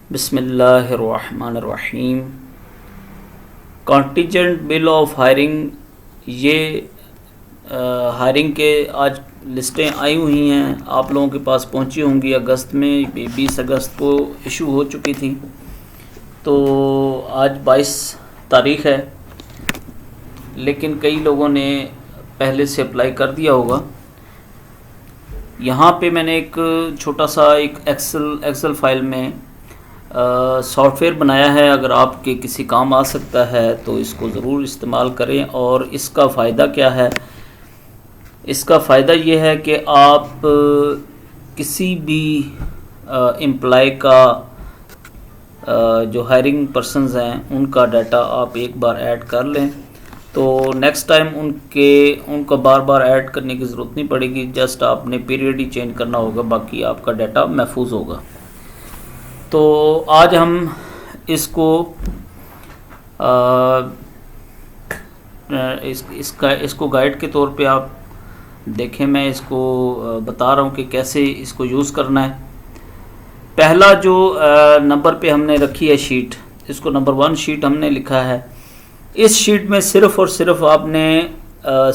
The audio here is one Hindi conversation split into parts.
बिस्मिल्लाहिर्रहमानिर्रहीम। कॉन्टीजेंट बिल ऑफ हायरिंग, ये हायरिंग के आज लिस्टें आई हुई हैं, आप लोगों के पास पहुंची होंगी। अगस्त में 20 अगस्त को इशू हो चुकी थी, तो आज 22 तारीख़ है, लेकिन कई लोगों ने पहले से अप्लाई कर दिया होगा। यहाँ पे मैंने एक छोटा सा एक एक्सेल फाइल में सॉफ्टवेयर बनाया है। अगर आपके किसी काम आ सकता है तो इसको ज़रूर इस्तेमाल करें। और इसका फ़ायदा क्या है? इसका फ़ायदा ये है कि आप किसी भी एम्प्लॉय का जो हायरिंग पर्सनस हैं उनका डाटा आप एक बार ऐड कर लें, तो नेक्स्ट टाइम उनका बार बार ऐड करने की ज़रूरत नहीं पड़ेगी। जस्ट आपने पीरियड ही चेंज करना होगा, बाकी आपका डाटा महफूज होगा। तो आज हम इसको इसको गाइड के तौर पे आप देखें। मैं इसको बता रहा हूँ कि कैसे इसको यूज़ करना है। पहला जो नंबर पे हमने रखी है शीट, इसको नंबर 1 शीट हमने लिखा है। इस शीट में सिर्फ़ और सिर्फ आपने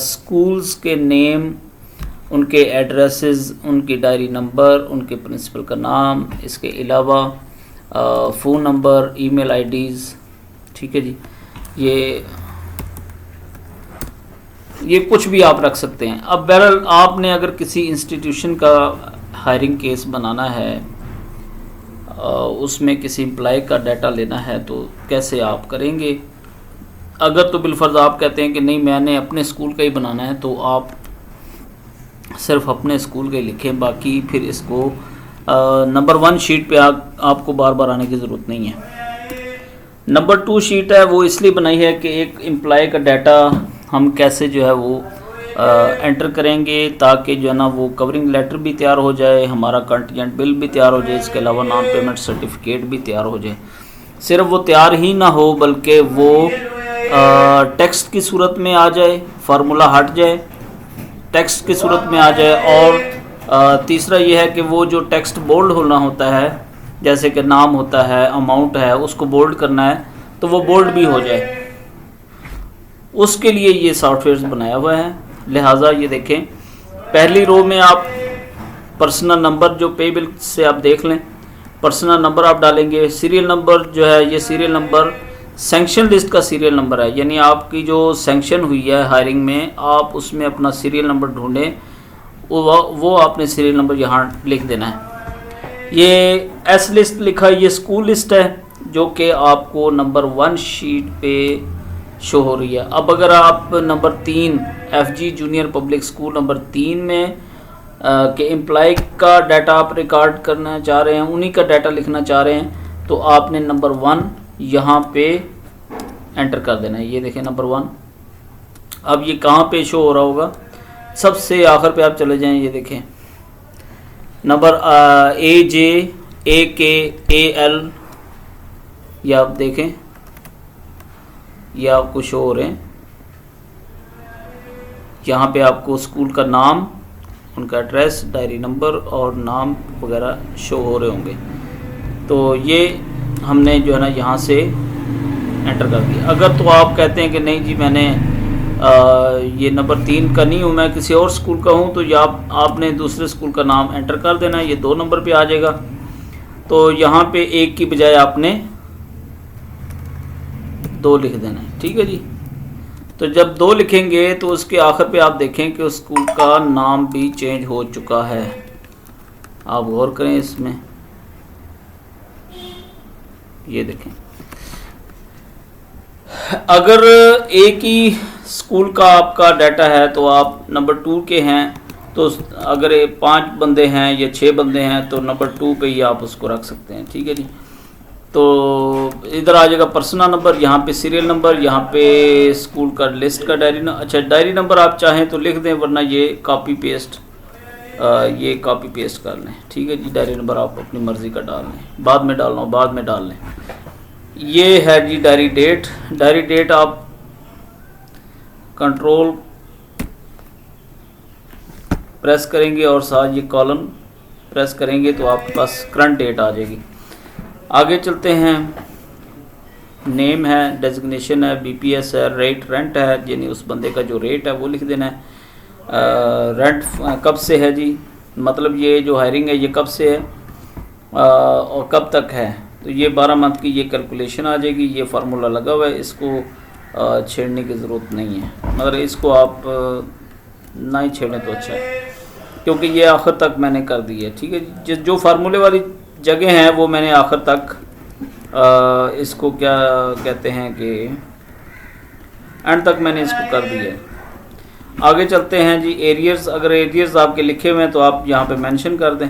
स्कूल्स के नेम, उनके एड्रेसेस, उनकी डायरी नंबर, उनके प्रिंसिपल का नाम, इसके अलावा फ़ोन नंबर, ईमेल आईडीज़, ठीक है जी। ये कुछ भी आप रख सकते हैं। अब बहरहाल आपने अगर किसी इंस्टीट्यूशन का हायरिंग केस बनाना है, उसमें किसी एम्प्लॉय का डाटा लेना है, तो कैसे आप करेंगे? अगर तो बिलफर्ज आप कहते हैं कि नहीं मैंने अपने स्कूल का ही बनाना है, तो आप सिर्फ अपने स्कूल के लिखें, बाकी फिर इसको नंबर 1 शीट पे आपको बार बार आने की ज़रूरत नहीं है। नंबर 2 शीट है, वो इसलिए बनाई है कि एक एम्प्लॉय का डाटा हम कैसे जो है वो एंटर करेंगे, ताकि जो है ना वो कवरिंग लेटर भी तैयार हो जाए, हमारा कंटीजेंट बिल भी तैयार हो जाए, इसके अलावा नॉन पेमेंट सर्टिफिकेट भी तैयार हो जाए। सिर्फ वो तैयार ही ना हो, बल्कि वो टेक्स्ट की सूरत में आ जाए, फार्मूला हट जाए, टेक्स्ट की सूरत में आ जाए। और तीसरा ये है कि वो जो टेक्स्ट बोल्ड होना होता है, जैसे कि नाम होता है, अमाउंट है, उसको बोल्ड करना है, तो वो बोल्ड भी हो जाए। उसके लिए ये सॉफ्टवेयर बनाया हुआ है। लिहाजा ये देखें, पहली रो में आप पर्सनल नंबर, जो पे बिल से आप देख लें, पर्सनल नंबर आप डालेंगे। सीरियल नंबर जो है, ये सीरियल नंबर सैंक्शन लिस्ट का सीरियल नंबर है, यानी आपकी जो सैंक्शन हुई है हायरिंग में, आप उसमें अपना सीरियल नंबर ढूंढें, वो आपने सीरियल नंबर यहाँ लिख देना है। ये एस लिस्ट लिखा है, ये स्कूल लिस्ट है, जो कि आपको नंबर 1 शीट पे शो हो रही है। अब अगर आप number 3 FG junior public school number 3 में के एम्प्लॉय का डाटा आप रिकॉर्ड करना चाह रहे हैं, उन्हीं का डाटा लिखना चाह रहे हैं, तो आपने नंबर 1 यहाँ पे एंटर कर देना है। ये देखें नंबर 1। अब ये कहाँ पे शो हो रहा होगा? सबसे आखिर पे आप चले जाएं, ये देखें नंबर AJ AK AL, ये आप देखें, ये आपको शो हो रहे हैं। यहाँ पे आपको स्कूल का नाम, उनका एड्रेस, डायरी नंबर और नाम वगैरह शो हो रहे होंगे। तो ये हमने जो है ना यहाँ से एंटर कर दिया। अगर तो आप कहते हैं कि नहीं जी मैंने ये नंबर 3 का नहीं हूँ, मैं किसी और स्कूल का हूँ, तो या आपने दूसरे स्कूल का नाम एंटर कर देना है, ये 2 नंबर पे आ जाएगा। तो यहाँ पे 1 की बजाय आपने 2 लिख देना है, ठीक है जी। तो जब 2 लिखेंगे तो उसके आखिर पे आप देखें कि उस स्कूल का नाम भी चेंज हो चुका है। आप गौर करें इसमें, ये देखें। अगर एक ही स्कूल का आपका डाटा है, तो आप नंबर 2 के हैं, तो अगर 5 बंदे हैं या 6 बंदे हैं, तो नंबर 2 पे ही आप उसको रख सकते हैं, ठीक है जी। तो इधर आ जाएगा पर्सनल नंबर, यहाँ पे सीरियल नंबर, यहाँ पे स्कूल का लिस्ट का डायरी नंबर। अच्छा, डायरी नंबर आप चाहें तो लिख दें, वरना ये कॉपी पेस्ट कर लें, ठीक है जी। डायरी नंबर आप अपनी मर्ज़ी का डाल लें, बाद में डालना हो बाद में डाल लें। ये है जी डायरी डेट। डायरी डेट आप कंट्रोल प्रेस करेंगे और साथ ये कॉलम प्रेस करेंगे तो आपके पास करंट डेट आ जाएगी। आगे चलते हैं। नेम है, डेजिग्नेशन है, बीपीएस है, रेट रेंट है, यानी उस बंदे का जो रेट है वो लिख देना है। रेंट कब से है जी, मतलब ये जो हायरिंग है ये कब से है और कब तक है, तो ये 12 मंथ की ये कैलकुलेशन आ जाएगी। ये फार्मूला लगा हुआ है, इसको छेड़ने की ज़रूरत नहीं है, मगर इसको आप ना ही छेड़ें तो अच्छा है, क्योंकि ये आखिर तक मैंने कर दी है। ठीक है, जो फार्मूले वाली जगह हैं वो मैंने आखिर तक इसको क्या कहते हैं कि एंड तक मैंने इसको कर दिया है। आगे चलते हैं जी। एरियर्स, अगर एरियर्स आपके लिखे हुए हैं तो आप यहाँ पे मेंशन कर दें।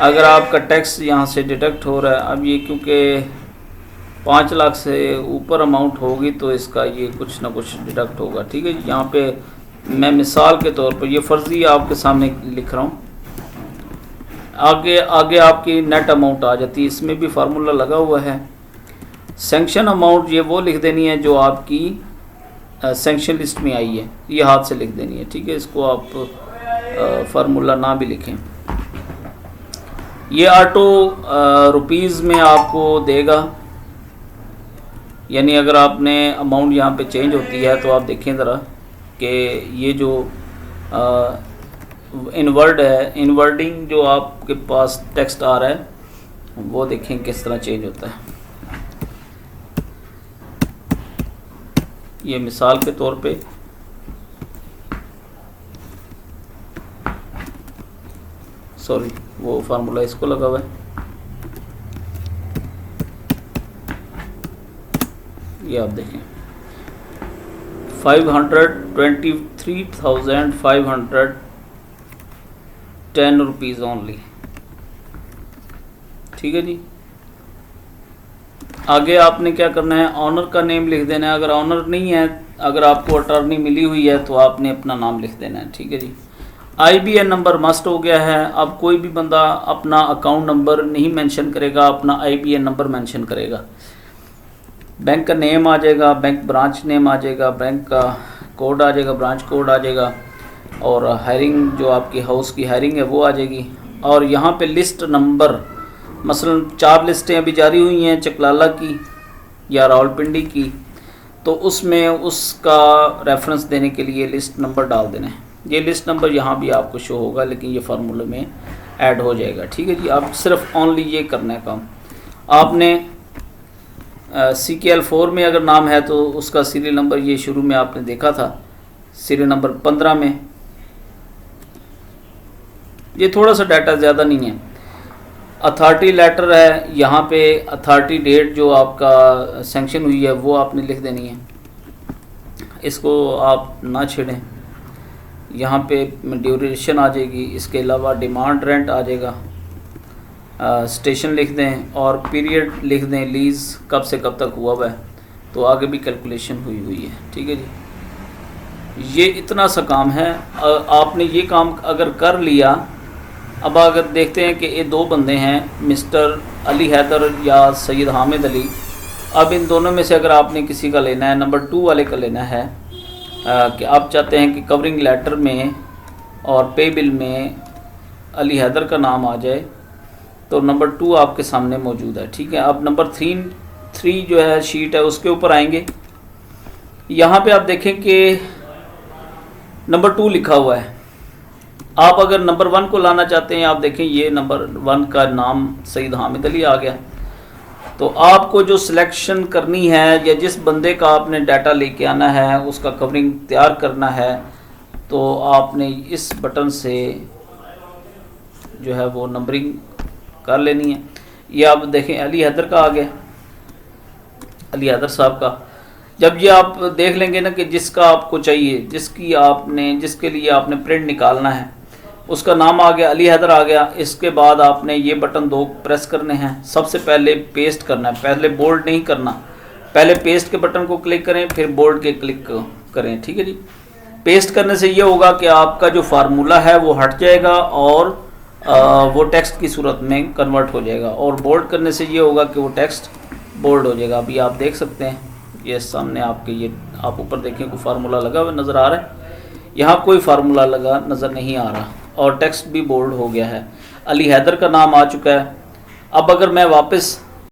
अगर आपका टैक्स यहाँ से डिडक्ट हो रहा है, अब ये क्योंकि 5 लाख से ऊपर अमाउंट होगी तो इसका ये कुछ ना कुछ डिडक्ट होगा। ठीक है, यहाँ पे मैं मिसाल के तौर पर ये फ़र्ज़ी आपके सामने लिख रहा हूँ। आगे आपकी नेट अमाउंट आ जाती है, इसमें भी फार्मूला लगा हुआ है। सेंक्शन अमाउंट ये वो लिख देनी है जो आपकी सेंक्शन लिस्ट में आई है, ये हाथ से लिख देनी है। ठीक है, इसको आप फार्मूला ना भी लिखें। ये ऑटो रुपीज़ में आपको देगा, यानी अगर आपने अमाउंट यहाँ पे चेंज होती है तो आप देखें ज़रा कि ये जो इनवर्ड है, इनवर्डिंग जो आपके पास टेक्स्ट आ रहा है वो देखें किस तरह चेंज होता है। ये मिसाल के तौर पे सॉरी वो फार्मूला इसको लगा हुआ है, ये आप देखें 523,510 रुपीज़ ओनली। ठीक है जी। आगे आपने क्या करना है, ऑनर का नेम लिख देना है। अगर ऑनर नहीं है, अगर आपको अटॉर्नी मिली हुई है तो आपने अपना नाम लिख देना है। ठीक है जी। IBN नंबर मस्ट हो गया है। अब कोई भी बंदा अपना अकाउंट नंबर नहीं मेंशन करेगा, अपना IBN नंबर मेंशन करेगा। बैंक का नेम आ जाएगा, बैंक ब्रांच नेम आ जाएगा, बैंक का कोड आ जाएगा, ब्रांच कोड आ जाएगा, और हायरिंग जो आपकी हाउस की हायरिंग है वो आ जाएगी। और यहाँ पे लिस्ट नंबर, मसलन 4 लिस्टें अभी जारी हुई हैं चकलाला की या रावलपिंडी की, तो उसमें उसका रेफरेंस देने के लिए लिस्ट नंबर डाल देना है। ये लिस्ट नंबर यहाँ भी आपको शो होगा, लेकिन ये फार्मूले में ऐड हो जाएगा। ठीक है जी। आप सिर्फ ओनली ये करना है काम। आपने CKL 4 में अगर नाम है तो उसका सीरियल नंबर ये शुरू में आपने देखा था, सीरियल नंबर 15 में। ये थोड़ा सा डाटा ज़्यादा नहीं है। अथॉरिटी लेटर है, यहाँ पे अथॉरिटी डेट जो आपका सैंक्शन हुई है वो आपने लिख देनी है, इसको आप ना छेड़ें। यहाँ पे ड्यूरेशन आ जाएगी, इसके अलावा डिमांड रेंट आ जाएगा, स्टेशन लिख दें और पीरियड लिख दें, लीज़ कब से कब तक हुआ हुआ है, तो आगे भी कैलकुलेशन हुई है। ठीक है जी। ये इतना सा काम है। आपने ये काम अगर कर लिया, अब अगर देखते हैं कि ये 2 बंदे हैं, मिस्टर अली हैदर या सैयद हामिद अली। अब इन दोनों में से अगर आपने किसी का लेना है, नंबर 2 वाले का लेना है, कि आप चाहते हैं कि कवरिंग लेटर में और पे बिल में अली हैदर का नाम आ जाए, तो नंबर 2 आपके सामने मौजूद है। ठीक है। अब नंबर 3 जो है शीट है उसके ऊपर आएंगे। यहाँ पे आप देखें कि नंबर 2 लिखा हुआ है। आप अगर नंबर 1 को लाना चाहते हैं, आप देखें ये नंबर 1 का नाम सईद हामिद अली आ गया। तो आपको जो सिलेक्शन करनी है या जिस बंदे का आपने डाटा लेके आना है, उसका कवरिंग तैयार करना है, तो आपने इस बटन से जो है वो नंबरिंग कर लेनी है। ये आप देखें अली हैदर का आ गया, अली हैदर साहब का। जब ये आप देख लेंगे ना कि जिसका आपको चाहिए, जिसके लिए आपने प्रिंट निकालना है, उसका नाम आ गया, अली हैदर आ गया। इसके बाद आपने ये बटन 2 प्रेस करने हैं। सबसे पहले पेस्ट करना है, पहले बोल्ड नहीं करना। पहले पेस्ट के बटन को क्लिक करें, फिर बोल्ड के क्लिक करें। ठीक है जी। पेस्ट करने से ये होगा कि आपका जो फार्मूला है वो हट जाएगा और वो टेक्स्ट की सूरत में कन्वर्ट हो जाएगा, और बोल्ड करने से ये होगा कि वो टेक्स्ट बोल्ड हो जाएगा। अभी आप देख सकते हैं ये सामने आपके, ये आप ऊपर देखें कोई फार्मूला लगा हुआ नज़र आ रहा है, यहाँ कोई फार्मूला लगा नज़र नहीं आ रहा और टेक्स्ट भी बोल्ड हो गया है। अली हैदर का नाम आ चुका है। अब अगर मैं वापस